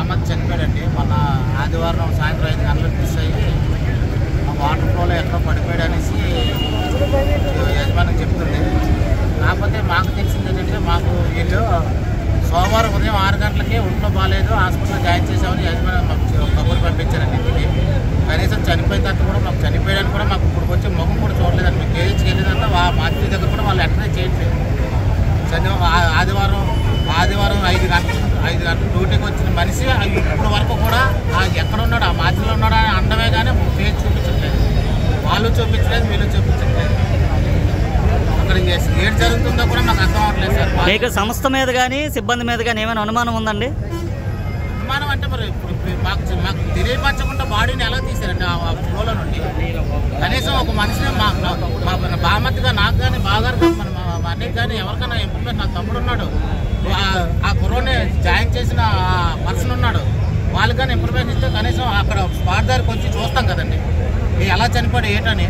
బామ్మతి చనిపోయాడండి. మొన్న ఆదివారం సాయంత్రం 5 గంటలకు మిస్ అయ్యి వాటర్ ఫ్లోలో ఎక్కడో పడిపోయాడు అనేసి యజమాని చెప్తుంది. కాకపోతే మాకు తెలిసింది ఏంటంటే మాకు వీళ్ళు సోమవారం ఉదయం 6 గంటలకే ఒంట్లో బాగాలేదు, హాస్పిటల్లో జాయిన్ చేసామని యజమాని మాకు కబురు పంపించారండి ఇంటికి. కనీసం చనిపోయిన తర్వాత కూడా మాకు చనిపోయాడని కూడా మాకు ఇప్పుడు వచ్చి ముఖం కూడా చూడలేదండి. మేము కేజీకి వెళ్ళేదంతా మాతృ దగ్గర కూడా వాళ్ళు ఎక్కడే చేయట్లేదు. ఆదివారం 5 గంటలకు డ్యూటీకి వచ్చిన మనిషి ఇప్పుడు వరకు కూడా ఎక్కడ ఉన్నాడు, ఆ మాతృలో ఉన్నాడు అని అండమే కానీ పేరు చూపించట్లేదు. వాళ్ళు చూపించలేదు, వీళ్ళు చూపించట్లేదు. అక్కడ ఏం జరుగుతుందో కూడా మాకు అర్థం అవ్వట్లేదు సార్. మీకు సంస్థ మీద కానీ సిబ్బంది మీద కానీ ఏమైనా అనుమానం ఉందండి? అనుమానం అంటే మరి మాకు తెలియపరచకుండా బాడీని ఎలా తీశారండి ఆ ఫ్లోలో నుండి? కనీసం ఒక మనిషిని బామతిగా నాకు కానీ బాగారు మా అన్నయ్య కానీ ఎవరికైనా ఇన్ఫర్మేషన్, నా తమ్ముడు ఉన్నాడు, ఆ కుర్రోని జాయిన్ చేసిన పర్సన్ ఉన్నాడు, వాళ్ళకి కానీ ఇన్ఫర్మేషన్ ఇస్తే కనీసం అక్కడ స్పాట్ దగ్గరికి వచ్చి చూస్తాం కదండి ఎలా చనిపోయాడు ఏంటని.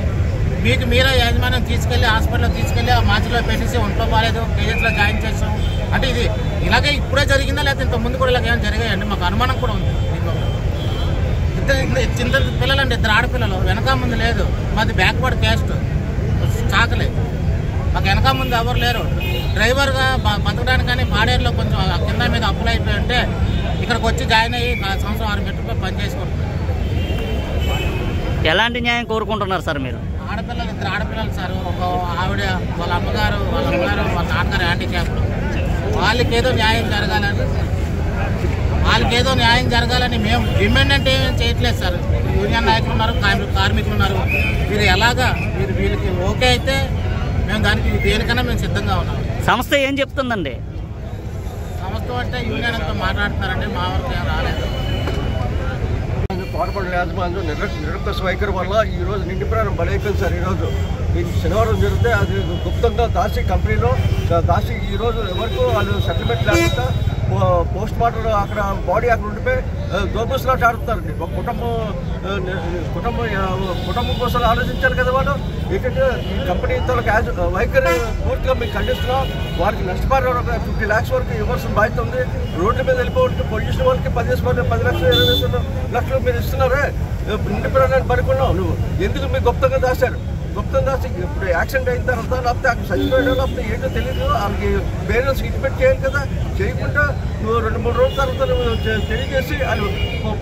మీకు మీరే యాజమాన్యం తీసుకెళ్ళి హాస్పిటల్లో తీసుకెళ్ళి ఆ మాచిలో పెట్టేసి ఒంట్లో బాగాలేదు కేజెస్లో జాయిన్ చేసాం అంటే ఇది ఇలాగే ఇప్పుడే జరిగిందా లేకపోతే ఇంత ముందు కూడా ఇలాగ ఏమైనా జరిగాయండి? మాకు అనుమానం కూడా ఉంది. చిన్న పిల్లలండి, 2 ఆడపిల్లలు, వెనక ముందు లేదు. మాది బ్యాక్వర్డ్ క్యాస్ట్, చాకలే, మాకు వెనక ముందు ఎవరు లేరు. డ్రైవర్గా బతకడానికి కానీ పాడేరులో కొంచెం కింద మీద అప్పులు అయిపోయి ఉంటే ఇక్కడికి వచ్చి జాయిన్ అయ్యి సంవత్సరం 6 గంటలపై పని చేసుకుంటున్నారు. ఎలాంటి న్యాయం కోరుకుంటున్నారు సార్ మీరు? ఆడపిల్లలు, 2 ఆడపిల్లలు సార్. ఒక ఆవిడ, వాళ్ళ అమ్మగారు, వాళ్ళ నాన్నగారు హ్యాండిక్యాప్లు. వాళ్ళకేదో న్యాయం జరగాలని మేము డిమాండ్ అంటే ఏమేం చేయట్లేదు సార్. యూనియన్ నాయకులు ఉన్నారు, కార్మికులు ఉన్నారు. వీళ్ళకి ఓకే అయితే మేము దానికి దేనికన్నా మేము సిద్ధంగా ఉన్నాం. సంస్థ ఏం చెప్తుందండి? సంస్థ అంటే యూనియన్ అంతా మాట్లాడుతున్నారండి, మా వరకు ఏం రాలేదు. తోటపల్లి యాజమాన్యం నిరంకుశ వైఖరి వల్ల ఈరోజు నిండి ప్రాణం బలైపోయింది సార్. ఈరోజు శనివారం జరిగితే అది గుప్తంగా దాసి కంపెనీలో దాసి ఈరోజు ఎవరికి వాళ్ళు సెటిల్మెంట్ లేకుండా పోస్ట్ మార్టం అక్కడ బాడీ అక్కడ ఉండిపోయి దోబుస్లాట ఆడుతారండి. ఒక కుటుంబం కోసం ఆలోచించారు కదా వాళ్ళు. ఏంటంటే ఈ కంపెనీ వైఖరి పూర్తిగా మేము ఖండిస్తున్నాం. వారికి నష్టపరిహారం 50 lakhs వరకు ఇవ్వాల్సిన బాధ్యత ఉంది. రోడ్ల మీద వెళ్ళిపోతే పొల్యూషన్ వాళ్ళకి 10 లక్షలు 20 లక్షలు మీరు ఇస్తున్నారే, ఇంటి ప్రాణాన్ని పడుకున్నావు. నువ్వు ఎందుకు మీకు గుప్తంగా దాశారు? గుప్తం దాసి ఇప్పుడు యాక్సిడెంట్ అయిన తర్వాత లేకపోతే అక్కడ చచ్చిపోయాడో లేకపోతే ఏంటో తెలియదు. వాళ్ళకి పేరెంట్స్ ఇంటిమేట్ చేయాలి కదా. చేయకుండా నువ్వు 2-3 రోజుల తర్వాత నువ్వు తెలియజేసి వాళ్ళు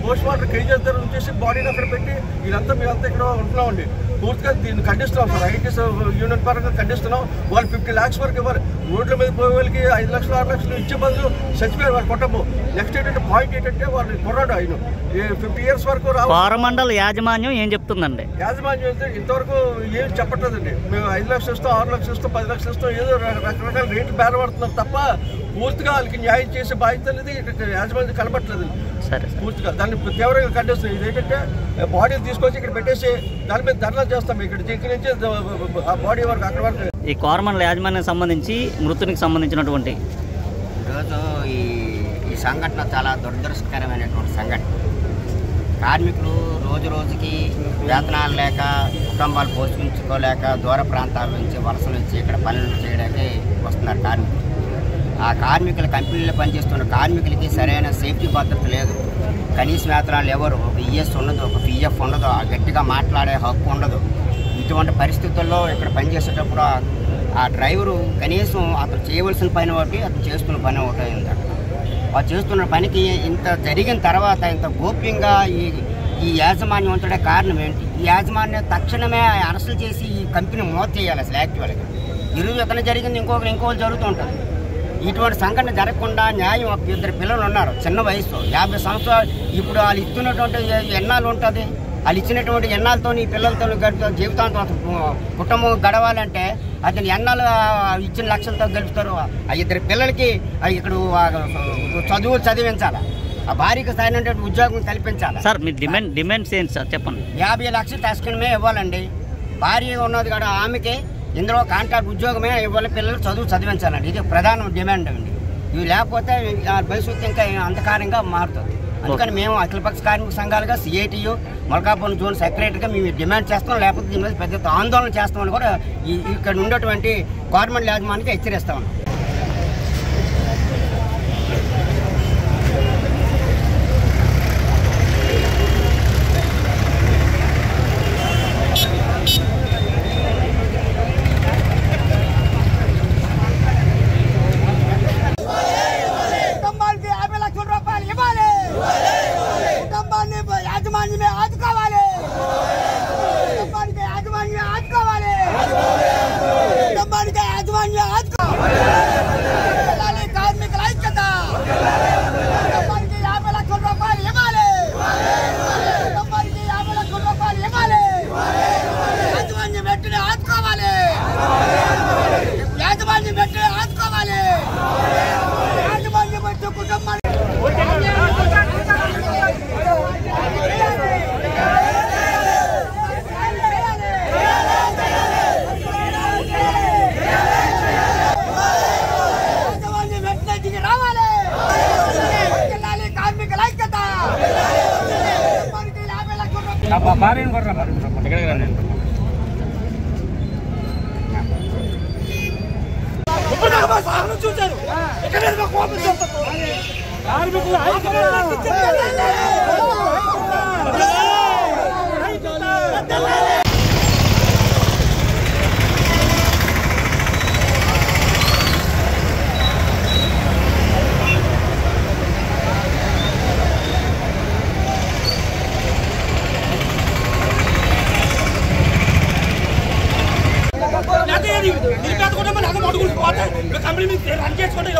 పోస్ట్ మార్టం కేజీఎస్ దగ్గర ఉంచేసి బాడీని అక్కడ పెట్టి వీళ్ళంతా మేమంతా ఇక్కడ ఉంటున్నామండి. పూర్తిగా దీన్ని ఖండిస్తున్నాం సార్. ఐటీఎస్ యూనియన్ పరంగా ఖండిస్తున్నాం. వాళ్ళు 50 lakhs వరకు ఇవ్వాలి. రోడ్ల మీద పోయే వాళ్ళకి 5 లక్షలు 6 లక్షలు ఇచ్చే బదులు చచ్చిపోయారు వాళ్ళ కుటుంబం. నెక్స్ట్ ఏంటంటే పాయింట్ ఏంటంటే వాళ్ళు కొన్నాడు ఆయన 50 years వరకు కోరమండల్ యాజమాన్యం ఏం చెప్తుందండి? యాజమాన్యం అయితే ఇంతవరకు ఏం చెప్పట్లేదండి. మేము 5 లక్షలు ఇస్తాం, 6 లక్షలు ఇస్తాం, 10 లక్షలు ఇస్తాం, ఏదో రకరకాల రేట్లు బేరపడుతున్నారు తప్ప పూర్తిగా వాళ్ళకి న్యాయం చేసే బాధ్యత అనేది యాజమాన్యం కనబట్టలేదు. పూర్తిగా దాన్ని తీవ్రంగా ఖండిస్తుంది. ఇదేంటంటే బాడీని తీసుకొచ్చి ఇక్కడ పెట్టేసి దాని మీద ధర్నా చేస్తాం. ఇక్కడ దిక్కు నుంచి ఆ బాడీ వరకు అక్కడ వరకు. ఈ కోరమండల యాజమాన్యం సంబంధించి మృతునికి సంబంధించినటువంటి ఈరోజు ఈ సంఘటన చాలా దురదృష్టకరమైనటువంటి సంఘటన. కార్మికులు రోజు రోజుకి వేతనాలు లేక, కుటుంబాలు పోషించుకోలేక దూర ప్రాంతాల నుంచి వలసలు వచ్చి ఇక్కడ పనులు చేయడానికి వస్తున్నారు కార్మికులు. ఆ కార్మికుల కంపెనీలో పనిచేస్తున్న కార్మికులకి సరైన సేఫ్టీ భద్రత లేదు. కనీస వేతనాలు ఎవరు, ఒక ఈఎస్ ఉండదు, ఒక పిఎఫ్ ఉండదు, గట్టిగా మాట్లాడే హక్కు ఉండదు. ఇటువంటి పరిస్థితుల్లో ఇక్కడ పనిచేసేటప్పుడు ఆ డ్రైవరు కనీసం అతను చేయవలసిన పని ఒకటి, అతను చేస్తున్న పని ఒకటి అయింది. అక్కడ వాళ్ళు చేస్తున్న పనికి ఇంత జరిగిన తర్వాత ఇంత గోప్యంగా ఈ యాజమాన్యం ఉంచడే కారణం ఏంటి? ఈ యాజమాన్యం తక్షణమే అరెస్టులు చేసి ఈ కంపెనీ మూత చేయాలి. అసలు యాక్చువల్గా ఈరోజు ఇతను జరిగింది ఇంకొకరు జరుగుతూ ఉంటుంది. ఇటువంటి సంఘటన జరగకుండా న్యాయం. 2 పిల్లలు ఉన్నారు, చిన్న వయసు, 50 సంవత్సరాలు. ఇప్పుడు వాళ్ళు ఇస్తున్నటువంటి ఎన్నాళ్ళు ఉంటుంది? వాళ్ళు ఇచ్చినటువంటి ఎన్నాళ్ళతో ఈ పిల్లలతో జీవితాంతం కుటుంబం గడవాలంటే అతను ఎన్నాళ్ళు ఇచ్చిన లక్షలతో గడుపుతారు. ఆ 2 పిల్లలకి ఇక్కడ చదువులు చదివించాలి, ఆ భార్యకి సరైనటువంటి ఉద్యోగం కల్పించాలి. సార్ మీ డిమాండ్స్ ఏంటి సార్ చెప్పండి? 50 లక్షలు తక్షణమే ఇవ్వాలండి. భార్య ఉన్నది కూడా ఆమెకి ఇందులో కాంట్రాక్ట్ ఉద్యోగమే ఇవ్వాలి, పిల్లలు చదువు చదివించాలండి. ఇది ప్రధాన డిమాండ్ అండి. ఇవి లేకపోతే భవిష్యత్తు ఇంకా అంధకారంగా మారుతుంది. అందుకని మేము అఖిలపక్ష కార్మిక సంఘాలుగా సిఐటియు మల్కాపురం జోన్ సెక్రటరీగా మేము డిమాండ్ చేస్తాం. లేకపోతే దీని మీద పెద్ద ఆందోళన చేస్తామని కూడా ఇక్కడ ఉండేటువంటి గవర్నమెంట్ యాజమాన్యానికి హెచ్చరిస్తాం. చూశారు కంపెనీ మీద రన్ చేసుకుంటే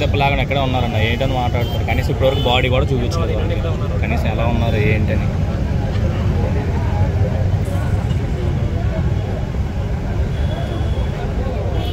తప్పలాగా ఎక్కడ ఉన్నారన్న ఏంటని మాట్లాడుతారు. కనీసం ఇప్పటివరకు బాడీ కూడా చూపించలేదు. కనీసం ఎలా ఉన్నారు ఏంటని.